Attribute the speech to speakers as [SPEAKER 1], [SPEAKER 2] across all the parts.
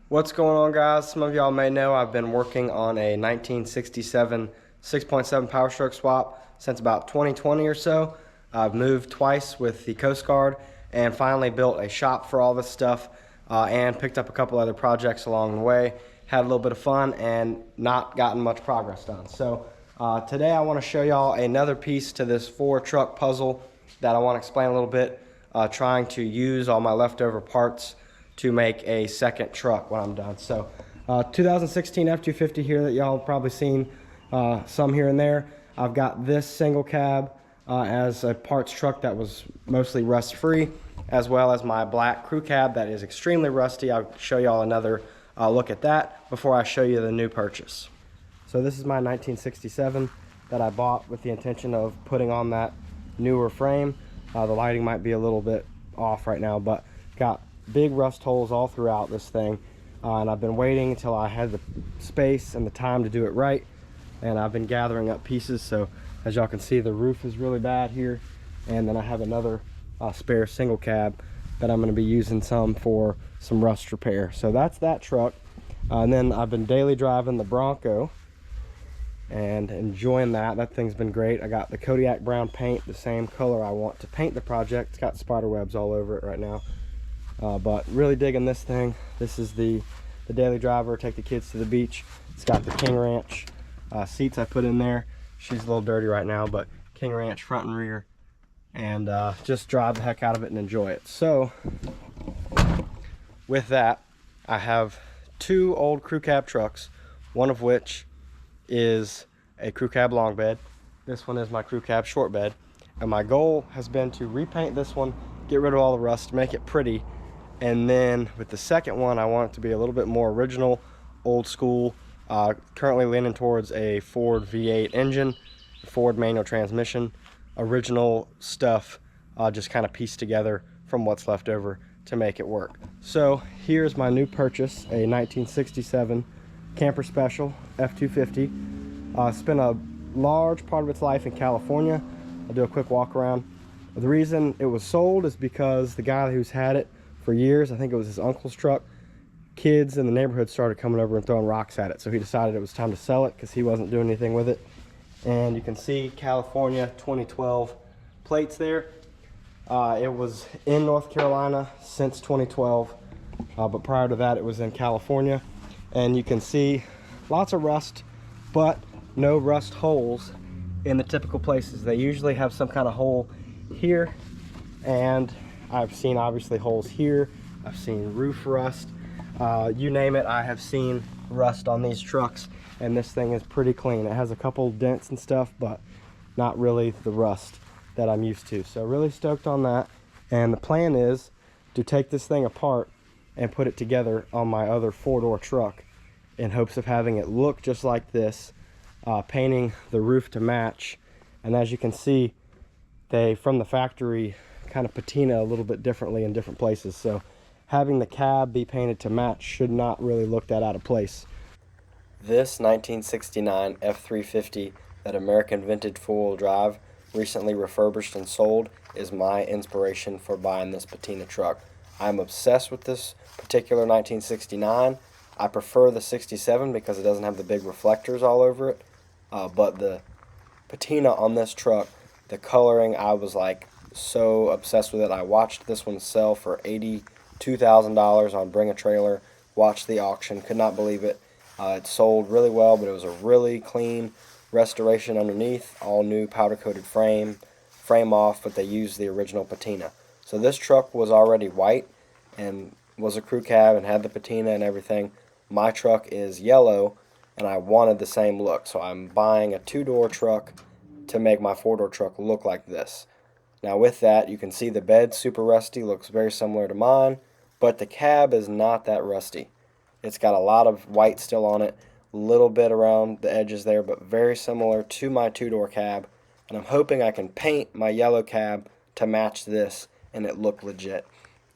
[SPEAKER 1] What's going on, guys? Some of y'all may know I've been working on a 1967 6.7 Power Stroke swap since about 2020 or so. I've moved twice with the Coast Guard and finally built a shop for all this stuff and picked up a couple other projects along the way. Had a little bit of fun and not gotten much progress done. So today I want to show y'all another piece to this 4-truck puzzle that I want to explain a little bit, trying to use all my leftover parts to make a second truck when I'm done. So 2016 F250 here that y'all probably seen some here and there. I've got this single cab as a parts truck that was mostly rust free, as well as my black crew cab that is extremely rusty. I'll show y'all another look at that before I show you the new purchase. So this is my 1967 that I bought with the intention of putting on that newer frame. The lighting might be a little bit off right now, but got big rust holes all throughout this thing, and I've been waiting until I had the space and the time to do it right, and I've been gathering up pieces. So as y'all can see, the roof is really bad here, and then I have another spare single cab that I'm going to be using some for some rust repair. So that's that truck. And then I've been daily driving the Bronco and enjoying that. That thing's been great. I got the Kodiak brown paint, the same color I want to paint the project. It's got spider webs all over it right now. But really digging this thing. This is the daily driver, take the kids to the beach. It's got the King Ranch seats I put in there. She's a little dirty right now, but King Ranch front and rear, and just drive the heck out of it and enjoy it. So with that, I have two old crew cab trucks, one of which is a crew cab long bed. This one is my crew cab short bed, and my goal has been to repaint this one, get rid of all the rust, make it pretty. And then with the second one, I want it to be a little bit more original, old school. Currently leaning towards a Ford V8 engine, Ford manual transmission, original stuff, just kind of pieced together from what's left over to make it work. So here's my new purchase, a 1967 Camper Special F250. Spent a large part of its life in California. I'll do a quick walk around. The reason it was sold is because the guy who's had it for years, I think it was his uncle's truck, kids in the neighborhood started coming over and throwing rocks at it, so he decided it was time to sell it because he wasn't doing anything with it. And you can see California 2012 plates there. It was in North Carolina since 2012, but prior to that it was in California. And you can see lots of rust, but no rust holes in the typical places. They usually have some kind of hole here, and I've seen obviously holes here. I've seen roof rust. You name it, I have seen rust on these trucks, and this thing is pretty clean. It has a couple dents and stuff, but not really the rust that I'm used to. So really stoked on that. And the plan is to take this thing apart and put it together on my other 4-door truck in hopes of having it look just like this, painting the roof to match. And as you can see, they, from the factory, kind of patina a little bit differently in different places. So having the cab be painted to match should not really look that out of place. This 1969 F350 that American Vintage 4-wheel drive recently refurbished and sold is my inspiration for buying this patina truck. I'm obsessed with this particular 1969. I prefer the 67 because it doesn't have the big reflectors all over it, but the patina on this truck, the coloring, I was like so obsessed with it. I watched this one sell for $82,000 on Bring a Trailer, watched the auction, could not believe it. It sold really well, but it was a really clean restoration underneath, all new powder coated frame off, but they used the original patina. So this truck was already white and was a crew cab and had the patina and everything. My truck is yellow, and I wanted the same look, so I'm buying a 2-door truck to make my 4-door truck look like this. Now with that, you can see the bed super rusty, looks very similar to mine, but the cab is not that rusty. It's got a lot of white still on it, a little bit around the edges there, but very similar to my 2-door cab. And I'm hoping I can paint my yellow cab to match this and it look legit.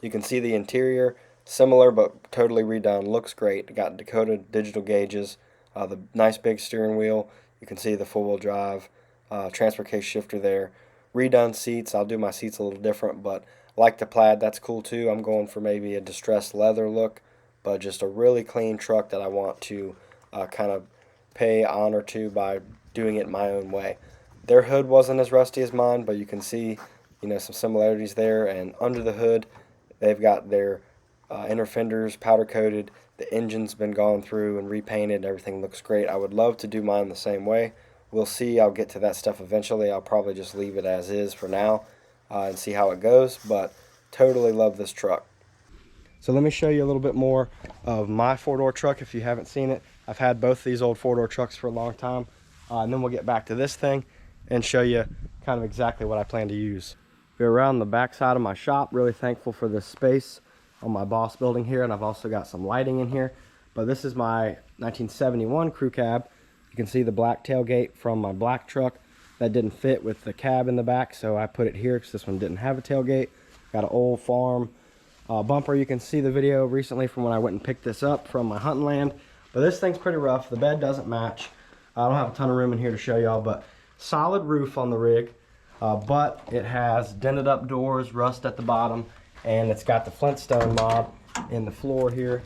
[SPEAKER 1] You can see the interior, similar but totally redone, looks great. Got Dakota digital gauges, the nice big steering wheel. You can see the 4-wheel drive, transfer case shifter there. Redone seats. I'll do my seats a little different, but like the plaid, that's cool too. I'm going for maybe a distressed leather look, but just a really clean truck that I want to kind of pay honor to by doing it my own way. Their hood wasn't as rusty as mine, but you can see, some similarities there. And under the hood, they've got their inner fenders powder coated. The engine's been gone through and repainted. Everything looks great. I would love to do mine the same way. We'll see. I'll get to that stuff eventually. I'll probably just leave it as is for now and see how it goes. But totally love this truck. So let me show you a little bit more of my four-door truck if you haven't seen it. I've had both these old four-door trucks for a long time. And then we'll get back to this thing and show you kind of exactly what I plan to use. We're around the back side of my shop. Really thankful for this space on my boss building here, and I've also got some lighting in here. But this is my 1971 crew cab. You can see the black tailgate from my black truck. That didn't fit with the cab in the back, so I put it here because this one didn't have a tailgate. Got an old farm bumper. You can see the video recently from when I went and picked this up from my hunting land. But this thing's pretty rough. The bed doesn't match. I don't have a ton of room in here to show y'all, but solid roof on the rig. But it has dented up doors, rust at the bottom, and it's got the Flintstone mob in the floor here.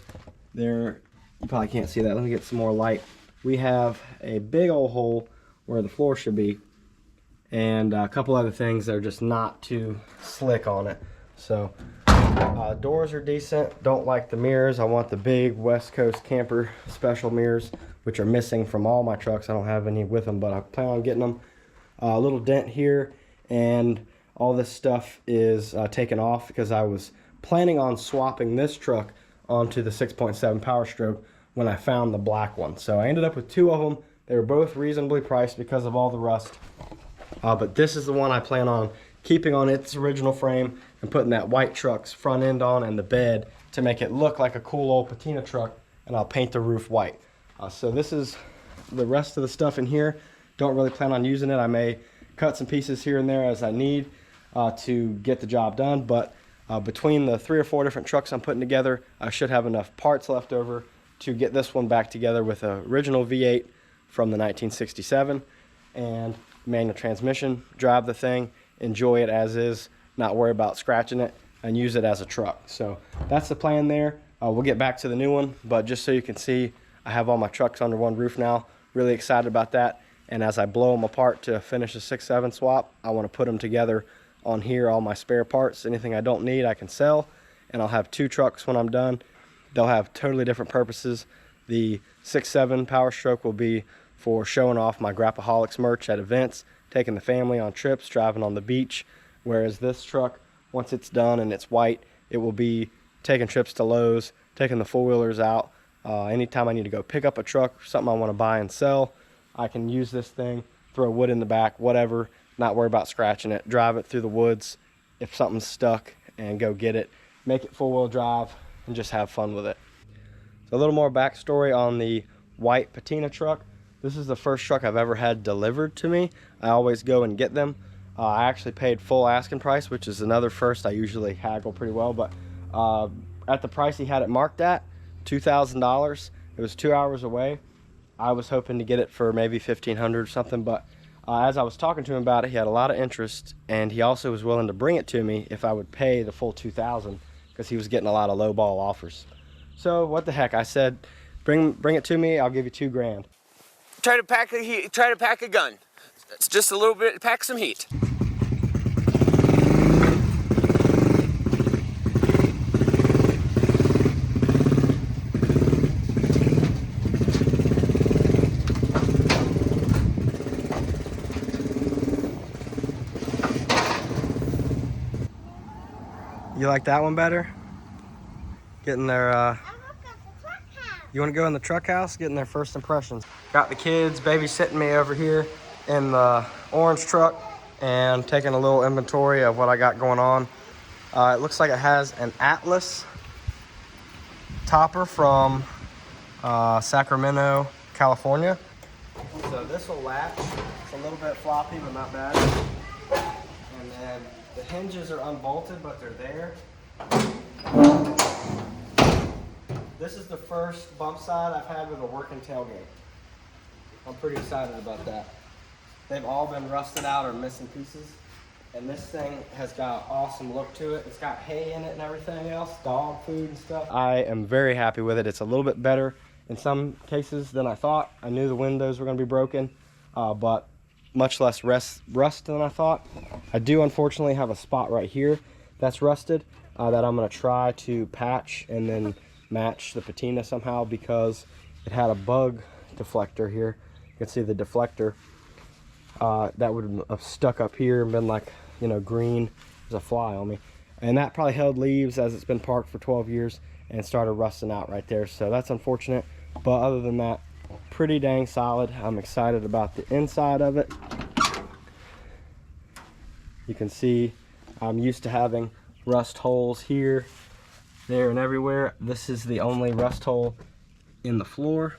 [SPEAKER 1] There, you probably can't see that. Let me get some more light. We have a big old hole where the floor should be, and a couple other things that are just not too slick on it. So doors are decent. Don't like the mirrors. I want the big West Coast Camper Special mirrors, which are missing from all my trucks. I don't have any with them, but I plan on getting them. A little dent here, and all this stuff is taken off because I was planning on swapping this truck onto the 6.7 Power Stroke when I found the black one. So I ended up with two of them. They were both reasonably priced because of all the rust. But this is the one I plan on keeping on its original frame and putting that white truck's front end on and the bed to make it look like a cool old Patina truck, and I'll paint the roof white. So this is the rest of the stuff in here. Don't really plan on using it. I may cut some pieces here and there as I need to get the job done, but between the 3 or 4 different trucks I'm putting together, I should have enough parts left over to get this one back together with an original V8 from the 1967 and manual transmission. Drive the thing, enjoy it as is, not worry about scratching it, and use it as a truck. So that's the plan there. We'll get back to the new one, but just so you can see, I have all my trucks under one roof now. Really excited about that. And as I blow them apart to finish a 6.7 swap, I want to put them together on here, all my spare parts. Anything I don't need, I can sell. And I'll have 2 trucks when I'm done. They'll have totally different purposes. The 6.7 Power Stroke will be for showing off my Grappaholics merch at events, taking the family on trips, driving on the beach. Whereas this truck, once it's done and it's white, it will be taking trips to Lowe's, taking the four-wheelers out. Anytime I need to go pick up a truck, something I want to buy and sell, I can use this thing, throw wood in the back, whatever, not worry about scratching it, drive it through the woods if something's stuck and go get it, make it four-wheel drive, and just have fun with it. So a little more backstory on the white Patina truck. This is the first truck I've ever had delivered to me. I always go and get them. I actually paid full asking price, which is another first. I usually haggle pretty well, but at the price he had it marked at, $2,000. It was 2 hours away. I was hoping to get it for maybe $1,500 or something, but as I was talking to him about it, he had a lot of interest, and he also was willing to bring it to me if I would pay the full $2,000 because he was getting a lot of lowball offers. So what the heck? I said, bring it to me. I'll give you $2,000.
[SPEAKER 2] Try to pack a gun. It's just a little bit. Pack some heat.
[SPEAKER 1] You like that one better? Getting their, you want to go in the truck house? Getting their first impressions. Got the kids babysitting me over here in the orange truck and taking a little inventory of what I got going on. It looks like it has an Atlas topper from Sacramento, California. So this will latch. It's a little bit floppy, but not bad. And then the hinges are unbolted, but they're there. This is the first bump side I've had with a working tailgate. I'm pretty excited about that. They've all been rusted out or missing pieces. And this thing has got an awesome look to it. It's got hay in it and everything else, dog food and stuff. I am very happy with it. It's a little bit better in some cases than I thought. I knew the windows were going to be broken, but much less rust than I thought. I do unfortunately have a spot right here that's rusted that I'm going to try to patch and then match the patina somehow, because it had a bug deflector here. You can see the deflector that would have stuck up here and been like, you know, green as a fly on me, and that probably held leaves as it's been parked for 12 years and started rusting out right there. So that's unfortunate, but other than that, pretty dang solid. I'm excited about the inside of it. You can see I'm used to having rust holes here, there, and everywhere. This is the only rust hole in the floor.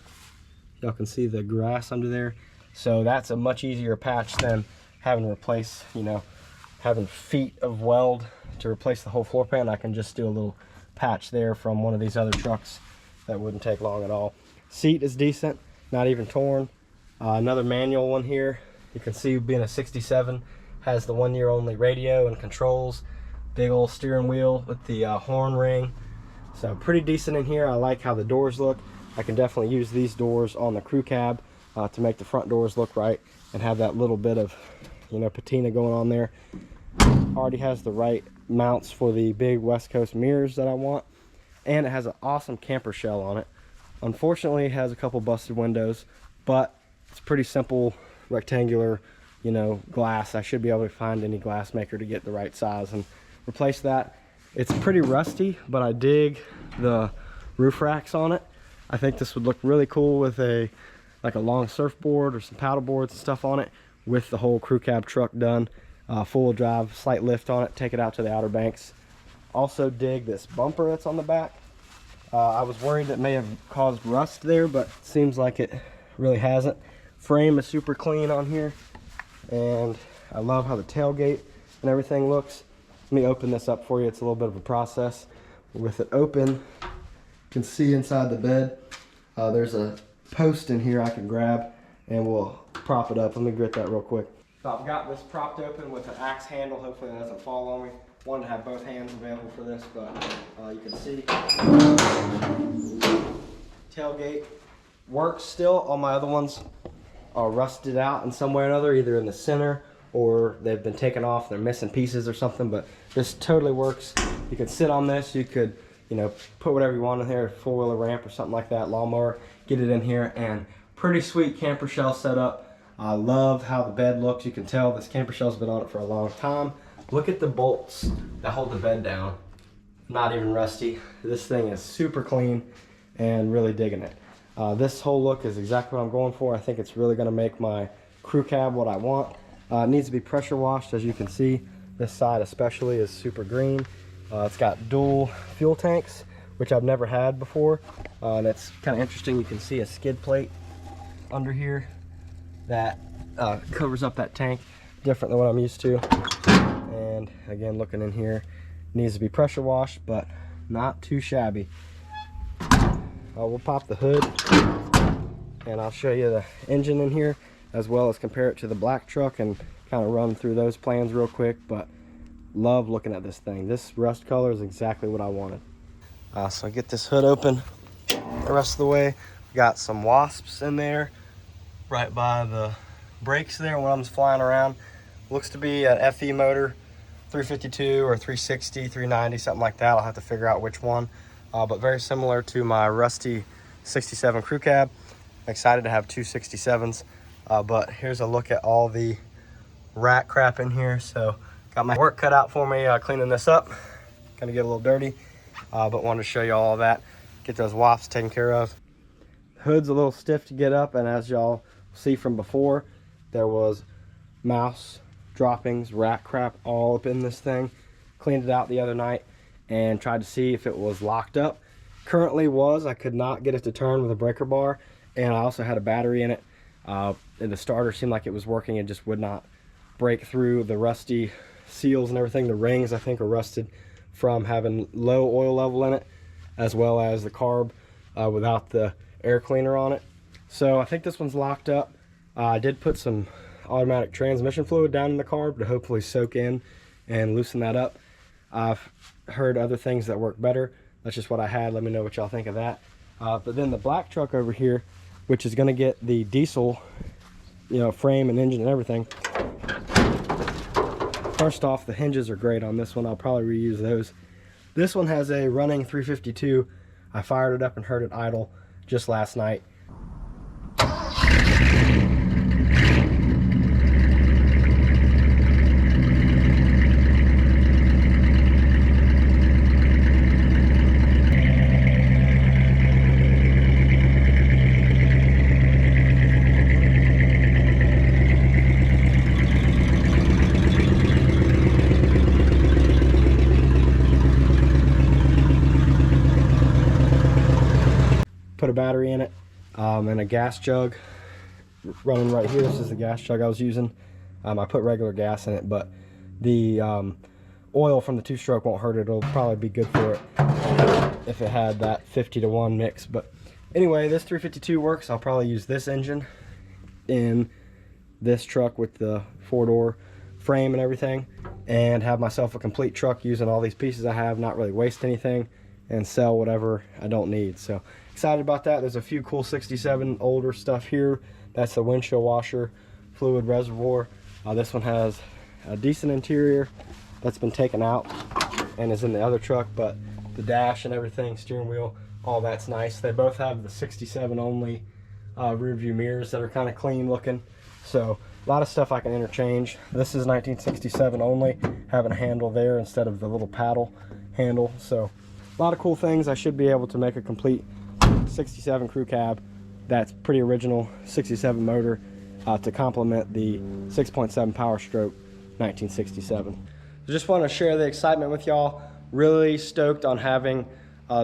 [SPEAKER 1] Y'all can see the grass under there. So that's a much easier patch than having to replace, you know, having feet of weld to replace the whole floor pan. I can just do a little patch there from one of these other trucks. That wouldn't take long at all. Seat is decent, not even torn. Another manual one here. You can see, being a 67, has the 1 year only radio and controls. Big old steering wheel with the horn ring. So pretty decent in here. I like how the doors look. I can definitely use these doors on the crew cab to make the front doors look right and have that little bit of, you know, patina going on there. Already has the right mounts for the big West Coast mirrors that I want, and it has an awesome camper shell on it. Unfortunately, it has a couple busted windows, but it's pretty simple rectangular, you know, glass. I should be able to find any glass maker to get the right size and replace that. It's pretty rusty, but I dig the roof racks on it. I think this would look really cool with a long surfboard or some paddle boards and stuff on it, with the whole crew cab truck done. Full drive, slight lift on it, take it out to the Outer Banks. Also dig this bumper that's on the back. I was worried that may have caused rust there, but it seems like it really hasn't. Frame is super clean on here, and I love how the tailgate and everything looks. Let me open this up for you. It's a little bit of a process. With it open, you can see inside the bed, there's a post in here I can grab, and we'll prop it up. Let me get that real quick. So I've got this propped open with an axe handle. Hopefully it doesn't fall on me. Wanted to have both hands available for this, but you can see tailgate works still. All my other ones are rusted out in some way or another, either in the center or they've been taken off, they're missing pieces or something, but this totally works. You can sit on this, you could, you know, put whatever you want in there, four-wheeler ramp or something like that, lawnmower, get it in here, and pretty sweet camper shell setup. I love how the bed looks. You can tell this camper shell's been on it for a long time. Look at the bolts that hold the bed down. Not even rusty. This thing is super clean and really digging it. This whole look is exactly what I'm going for. I think it's really going to make my crew cab what I want. It needs to be pressure washed, as you can see. This side especially is super green. It's got dual fuel tanks, which I've never had before. And it's kind of interesting. You can see a skid plate under here that covers up that tank, different than what I'm used to. And again, looking in here, needs to be pressure washed, but not too shabby. We'll pop the hood and I'll show you the engine in here, as well as compare it to the black truck and kind of run through those plans real quick. But love looking at this thing. This rust color is exactly what I wanted. So I get this hood open the rest of the way. Got some wasps in there right by the brakes there when I'm flying around. Looks to be an FE motor, 352 or 360, 390, something like that. I'll have to figure out which one. But very similar to my rusty 67 crew cab. Excited to have two 67s. But here's a look at all the rat crap in here. So got my work cut out for me cleaning this up. Gonna get a little dirty, but wanted to show you all that. Get those wasps taken care of. Hood's a little stiff to get up, and as y'all see from before, there was mouse droppings, rat crap all up in this thing. Cleaned it out the other night and tried to see if it was locked up. Currently was. I could not get it to turn with a breaker bar, and I also had a battery in it. And the starter seemed like it was working. It just would not break through the rusty seals and everything. The rings, I think, are rusted from having low oil level in it, as well as the carb without the air cleaner on it. So I think this one's locked up. I did put some automatic transmission fluid down in the carb to hopefully soak in and loosen that up. I've heard other things that work better. That's just what I had. Let me know what y'all think of that. But then the black truck over here, which is going to get the diesel, you know, frame and engine and everything. First off, the hinges are great on this one. I'll probably reuse those. This one has a running 352. I fired it up and heard it idle just last night. Put a battery in it and a gas jug running right here. This is the gas jug I was using. I put regular gas in it, but the oil from the two-stroke won't hurt it. It'll probably be good for it if it had that 50-to-1 mix. But anyway, this 352 works. I'll probably use this engine in this truck with the 4-door frame and everything, and have myself a complete truck using all these pieces I have, not really waste anything, and sell whatever I don't need. So excited about that. There's a few cool 67 older stuff here. That's the windshield washer fluid reservoir. This one has a decent interior that's been taken out and is in the other truck, but the dash and everything, steering wheel, all that's nice. They both have the 67 only rear view mirrors that are kind of clean looking. So a lot of stuff I can interchange. This is 1967 only, having a handle there instead of the little paddle handle. So a lot of cool things. I should be able to make a complete 67 crew cab that's pretty original 67 motor to complement the 6.7 Power Stroke 1967. I just want to share the excitement with y'all. Really stoked on having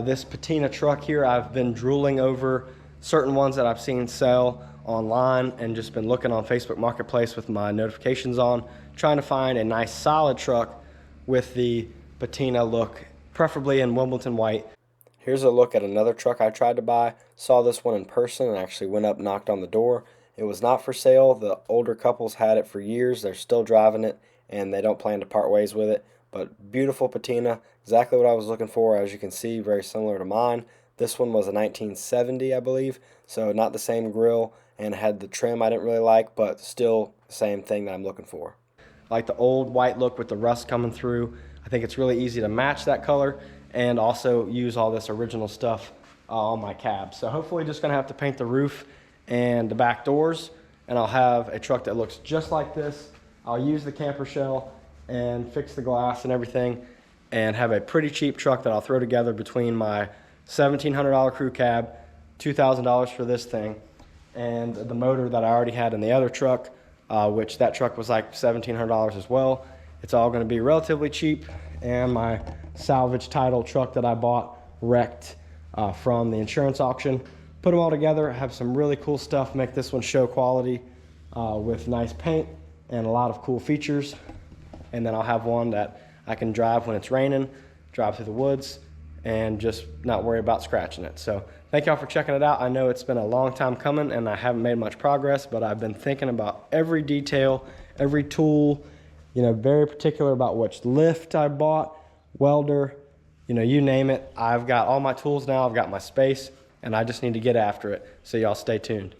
[SPEAKER 1] this Patina truck here. I've been drooling over certain ones that I've seen sell online and just been looking on Facebook Marketplace with my notifications on, trying to find a nice solid truck with the Patina look, preferably in Wimbledon white. Here's a look at another truck I tried to buy. Saw this one in person and actually went up, knocked on the door. It was not for sale. The older couples had it for years. They're still driving it and they don't plan to part ways with it. But beautiful Patina, exactly what I was looking for. As you can see, very similar to mine. This one was a 1970, I believe, so not the same grille and had the trim I didn't really like, but still the same thing that I'm looking for. Like the old white look with the rust coming through. I think it's really easy to match that color and also use all this original stuff on my cab. So hopefully just gonna have to paint the roof and the back doors, and I'll have a truck that looks just like this. I'll use the camper shell and fix the glass and everything and have a pretty cheap truck that I'll throw together between my $1,700 crew cab, $2,000 for this thing, and the motor that I already had in the other truck, which that truck was like $1,700 as well. It's all gonna be relatively cheap, and my salvage title truck that I bought wrecked from the insurance auction. Put them all together, have some really cool stuff, make this one show quality with nice paint and a lot of cool features. And then I'll have one that I can drive when it's raining, drive through the woods, and just not worry about scratching it. So thank y'all for checking it out. I know it's been a long time coming and I haven't made much progress, but I've been thinking about every detail, every tool, you know, very particular about which lift I bought, welder, you know, you name it. I've got all my tools now, I've got my space, and I just need to get after it. So y'all stay tuned.